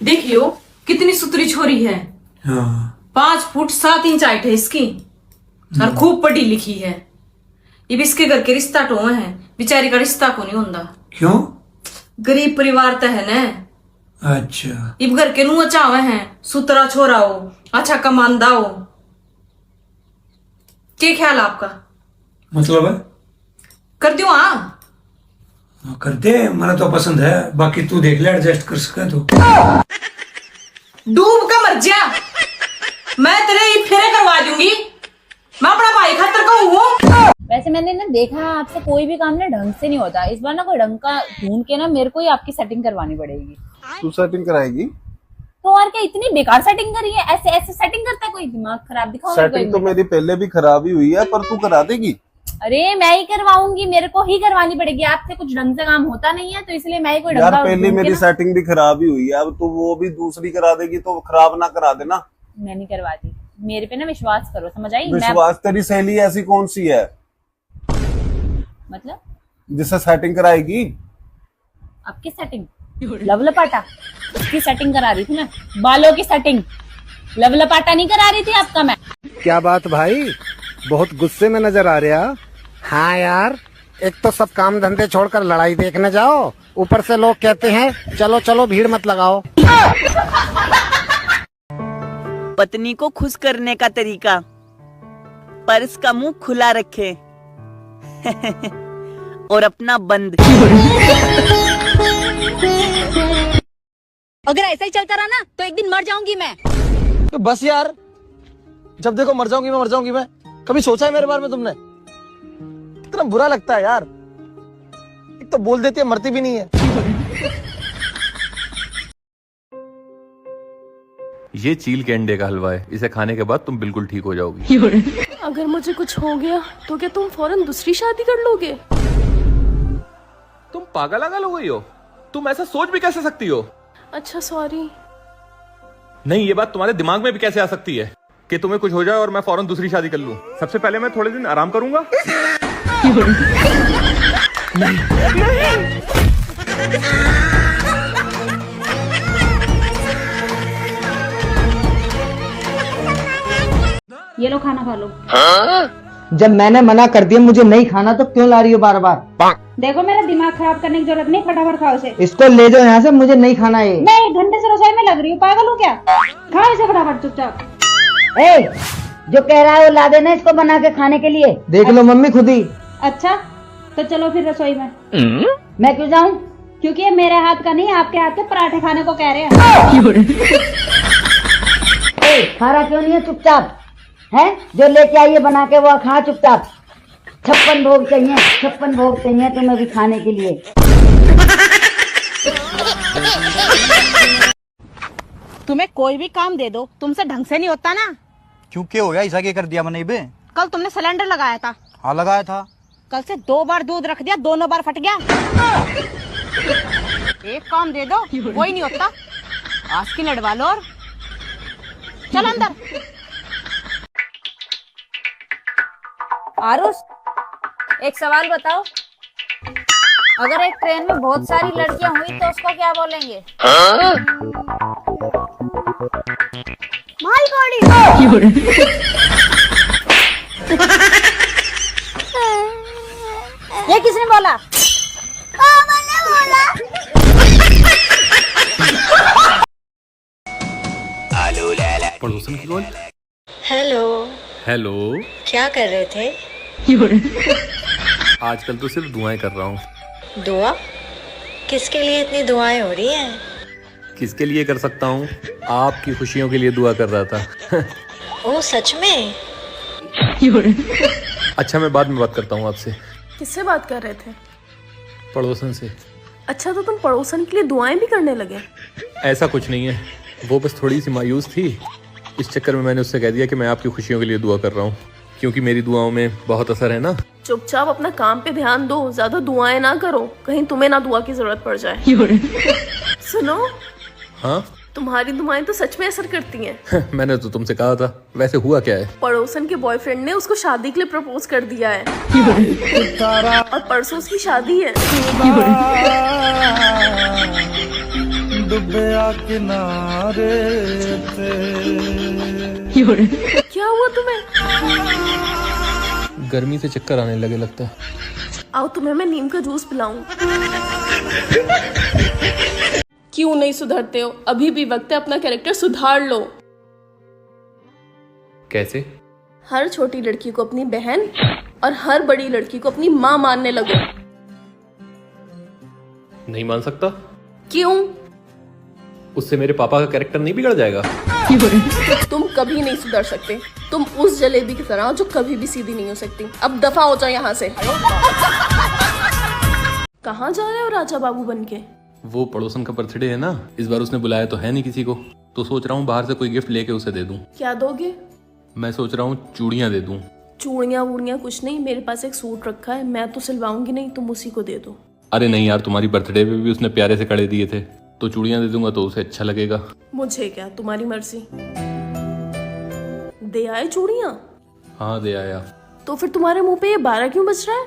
देखियो कितनी सुतरी छोरी है। हाँ। 5 फुट 7 इंच हाइट है इसकी और खूब पढ़ी लिखी है। ये भी इसके घर के रिश्ता टोए हैं, बेचारी का रिश्ता को नहीं होता। क्यों? गरीब परिवार तो है ना। अच्छा। इब घर के नु चावे हैं सुतरा छोरा हो, अच्छा कमांदा हो। क्या ख्याल आपका? मतलब है कर दो। हाँ करते हैं, मेरा तो पसंद है, बाकी तू देख ले, एडजस्ट कर सके तो। डूब का मर जा, मैं तेरे ये फेरे करवा दूंगी। मैं अपना भाई खातर का हूँ। वैसे मैंने ना देखा आपसे कोई भी काम ना ढंग से नहीं होता। इस बार ना कोई ढंग का ढूंढ के ना मेरे को ही आपकी सेटिंग करवानी पड़ेगी। तू सेटिंग कराएगी? तो और क्या इतनी बेकार सेटिंग करी है? ऐसे ऐसे सेटिंग करता है कोई? दिमाग खराब दिखाओ। सेटिंग तो मेरी पहले भी खराब ही हुई है, पर तू करा देगी? अरे मैं ही करवाऊंगी, मेरे को ही करवानी पड़ेगी। आपसे कुछ ढंग से काम होता नहीं है तो इसलिए मैं ही कोई यार पहले मेरी सेटिंग भी खराब ही हुई है, अब तू वो भी दूसरी करा देगी तो खराब ना करा देना। मैं नहीं करवाती, मेरे पे ना विश्वास करो, समझ आई? विश्वास तेरी सहेली ऐसी कौन सी है मतलब जिससे सेटिंग कराएगी? आपकी सेटिंग लवलपाटा की सेटिंग करा रही थी ना, बालों की सेटिंग। लवलपाटा नहीं करा रही थी आपका मैं। क्या बात भाई, बहुत गुस्से में नजर आ रहा। हाँ यार, एक तो सब काम धंधे छोड़कर लड़ाई देखने जाओ, ऊपर से लोग कहते हैं चलो चलो भीड़ मत लगाओ। पत्नी को खुश करने का तरीका, पर्स का मुंह खुला रखे और अपना बंद। अगर ऐसा ही चलता रहा ना तो एक दिन मर जाऊंगी मैं। तो बस यार, जब देखो मर जाऊंगी मैं। कभी सोचा है मेरे बारे में तुमने? कितना बुरा लगता है यार। एक तो बोल देती है, मरती भी नहीं है। ये चील के अंडे का हलवा है, इसे खाने के बाद तुम बिल्कुल ठीक हो जाओगी। अगर मुझे कुछ हो गया तो क्या तुम फौरन दूसरी शादी कर लोगे? तुम पागल हो गई हो? तुम ऐसा सोच भी कैसे सकती हो? अच्छा सॉरी। नहीं, ये बात तुम्हारे दिमाग में भी कैसे आ सकती है कि तुम्हें कुछ हो जाए और मैं फौरन दूसरी शादी कर लूं? सबसे पहले मैं थोड़े दिन आराम करूंगा। ये लो खाना खा लो। जब मैंने मना कर दिया मुझे नहीं खाना तो क्यों ला रही हो बार बार? देखो मेरा दिमाग खराब करने की जरूरत नहीं, फटाफट खाओ इसे। इसको ले जाओ यहाँ से, मुझे नहीं खाना है। मैं 1 घंटे से रसोई में लग रही हूँ, पागल हूँ क्या? खाओ इसे फटाफट चुपचाप। जो कह रहा है वो ला देना इसको बना के खाने के लिए। देख लो मम्मी खुद ही। अच्छा तो चलो फिर रसोई में। मैं क्यों जाऊँ? क्योंकि ये मेरे हाथ का नहीं, आपके हाथ के पराठे खाने को कह रहे हैं। खा रहा क्यों नहीं है चुपचाप? है जो लेके आइए बना के वो खा चुपचाप। 56 भोग चाहिए, 56 भोग चाहिए तुम्हें भी खाने के लिए। तुम्हें कोई भी काम दे दो, तुमसे ढंग से नहीं होता ना। क्यों, क्या हो गया? ऐसा क्या कर दिया मैंने बे? कल तुमने सिलेंडर लगाया था। हाँ लगाया था। कल से 2 बार दूध रख दिया, दोनों बार फट गया। एक काम दे दो, वही नहीं होता। आज की लड़वा लो और चलो अंदर। आरुष, एक सवाल बताओ, अगर एक ट्रेन में बहुत सारी लड़कियां हुई तो उसको क्या बोलेंगे? मालगाड़ी। ये किसने बोला? मैंने बोला। पड़ोसन की कॉल। हेलो, क्या कर रहे थे? आजकल तो सिर्फ दुआएं कर रहा हूँ। दुआ? किसके लिए इतनी दुआएं हो रही हैं? किसके लिए कर सकता हूँ? आपकी खुशियों के लिए दुआ कर रहा था। ओह सच में? अच्छा, मैं बाद में बात करता हूँ आपसे। किससे बात कर रहे थे? पड़ोसन से। अच्छा तो तुम पड़ोसन के लिए दुआएं भी करने लगे? ऐसा कुछ नहीं है, वो बस थोड़ी सी मायूस थी, इस चक्कर में मैंने उससे कह दिया कि मैं आपकी खुशियों के लिए दुआ कर रहा हूँ, क्योंकि मेरी दुआओं में बहुत असर है ना। चुपचाप अपना काम पे ध्यान दो, ज्यादा दुआएं ना करो, कहीं तुम्हें ना दुआ की जरूरत पड़ जाए। सुनो। हाँ? तुम्हारी दुआएं तो सच में असर करती हैं। मैंने तो तुमसे कहा था। वैसे हुआ क्या है? पड़ोसन के बॉयफ्रेंड ने उसको शादी के लिए प्रपोज कर दिया है और परसों उसकी शादी है। डुबया किनारे पे। क्या हुआ तुम्हें? गर्मी से चक्कर आने लगे लगता है। आओ तुम्हें मैं नीम का जूस पिलाऊं। क्यों नहीं सुधरते हो? अभी भी वक्त है, अपना कैरेक्टर सुधार लो। कैसे? हर छोटी लड़की को अपनी बहन और हर बड़ी लड़की को अपनी माँ मानने लगो। नहीं मान सकता। क्यों? उससे मेरे पापा का कैरेक्टर नहीं बिगड़ जाएगा? तुम कभी नहीं सुधर सकते। तुम उस जलेबी की तरह जो कभी भी सीधी नहीं हो सकती। अब दफा हो जाओ यहाँ से। कहाँ जा रहे हो राजा बाबू बनके? वो पड़ोसन का बर्थडे है ना, इस बार उसने बुलाया तो है नहीं किसी को, तो सोच रहा हूँ बाहर से कोई गिफ्ट लेके उसे दे दूँ। क्या दोगे? मैं सोच रहा हूँ चूड़ियाँ दे दूँ। चूड़ियाँ वूड़ियाँ कुछ नहीं, मेरे पास एक सूट रखा है, मैं तो सिलवाऊंगी नहीं, तुम उसी को दे दो। अरे नहीं यार, तुम्हारी बर्थडे पे भी उसने प्यारे से कड़े दिए थे, तो चूड़ियाँ दे दूंगा तो उसे अच्छा लगेगा। मुझे क्या, तुम्हारी मर्जी। दे आए चूड़ियाँ? हाँ दे आया। तो फिर तुम्हारे मुंह पे ये 12 क्यों बज रहा है?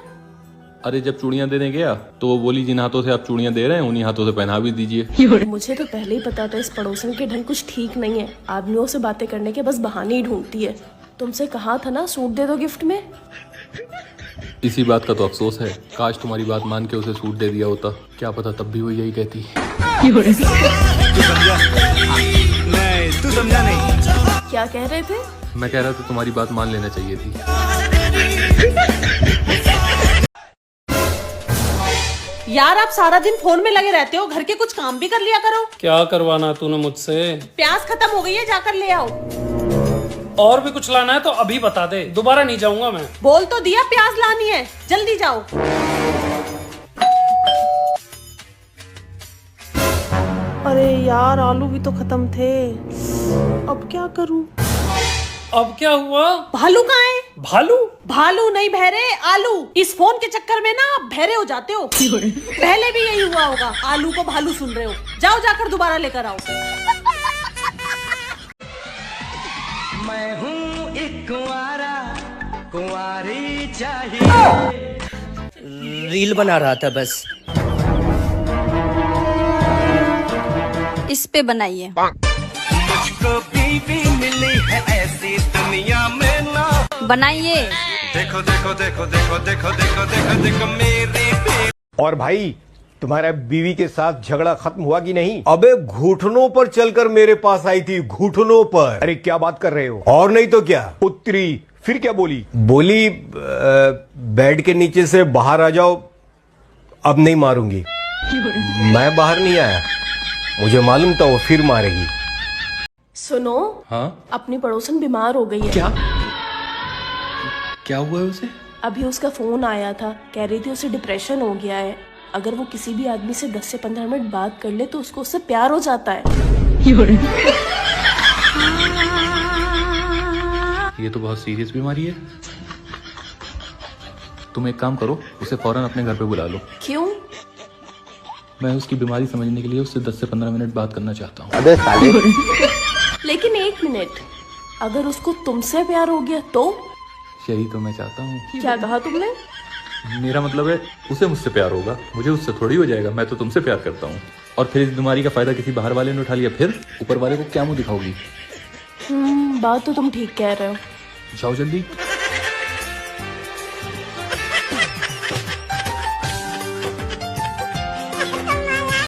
अरे जब चूड़ियाँ देने गया तो वो बोली जिन हाथों से आप चूड़ियाँ दे रहे हैं उन्हीं हाथों से पहना भी दीजिए। मुझे तो पहले ही पता था इस पड़ोसन के ढंग कुछ ठीक नहीं है। आदमियों से बातें करने के बस बहाने ही ढूंढती है। तुमसे कहा था ना सूट दे दो गिफ्ट में। इसी बात का तो अफसोस है, काश तुम्हारी बात मान के उसे सूट दे दिया होता, क्या पता तब भी वो यही कहती। तू समझा नहीं। क्या कह रहे थे? मैं कह रहा था तुम्हारी बात मान लेना चाहिए थी। यार आप सारा दिन फोन में लगे रहते हो, घर के कुछ काम भी कर लिया करो। क्या करवाना तूने मुझसे? प्याज खत्म हो गई है, जाकर ले आओ। और भी कुछ लाना है तो अभी बता दे, दोबारा नहीं जाऊंगा मैं। बोल तो दिया प्याज लानी है, जल्दी जाओ। अरे यार आलू भी तो खत्म थे, अब क्या करूं? अब क्या हुआ? भालू कहाँ है? भालू? भालू नहीं बहरे, आलू। इस फोन के चक्कर में ना आप बहरे हो जाते हो। पहले भी यही हुआ होगा, आलू को भालू सुन रहे हो। जाओ जाकर दोबारा लेकर आओ। मैं हूँ एक कुंवारा, कुंवारी चाहिए। रील बना रहा था बस। इस पे बनाइए। मुझको बीवी मिली है ऐसी दुनिया में ना। बनाइए। देखो देखो देखो देखो देखो देखो देखो देखो मेरी। और भाई तुम्हारा बीवी के साथ झगड़ा खत्म हुआ कि नहीं? अबे घुटनों पर चलकर मेरे पास आई थी, घुटनों पर। अरे क्या बात कर रहे हो? और नहीं तो क्या, उतरी। फिर क्या बोली? बोली बेड के नीचे से बाहर आ जाओ, अब नहीं मारूंगी। मैं बाहर नहीं आया, मुझे मालूम था वो फिर मारेगी। सुनो। हाँ? अपनी पड़ोसन बीमार हो गई है। क्या हुआ है उसे? अभी उसका फोन आया था, कह रही थी उसे डिप्रेशन हो गया है। अगर वो किसी भी आदमी से 10 से 15 मिनट बात कर ले तो उसको उससे प्यार हो जाता है। ये तो बहुत सीरियस बीमारी है। तुम एक काम करो, उसे फौरन अपने घर पे बुला लो। क्यों? मैं उसकी बीमारी समझने के लिए उससे 10 से 15 मिनट बात करना चाहता हूँ। अबे साले। लेकिन 1 मिनट, अगर उसको तुमसे प्यार हो गया तो? यही तो मैं चाहता हूँ। क्या कहा तुमने? मेरा मतलब है उसे मुझसे प्यार होगा, मुझे उससे थोड़ी हो जाएगा। मैं तो तुमसे प्यार करता हूँ। और फिर इस बीमारी का फायदा किसी बाहर वाले ने उठा लिया, फिर ऊपर वाले को क्या मुंह दिखाओगी? बात तो तुम ठीक कह रहे हो। जाओ जल्दी।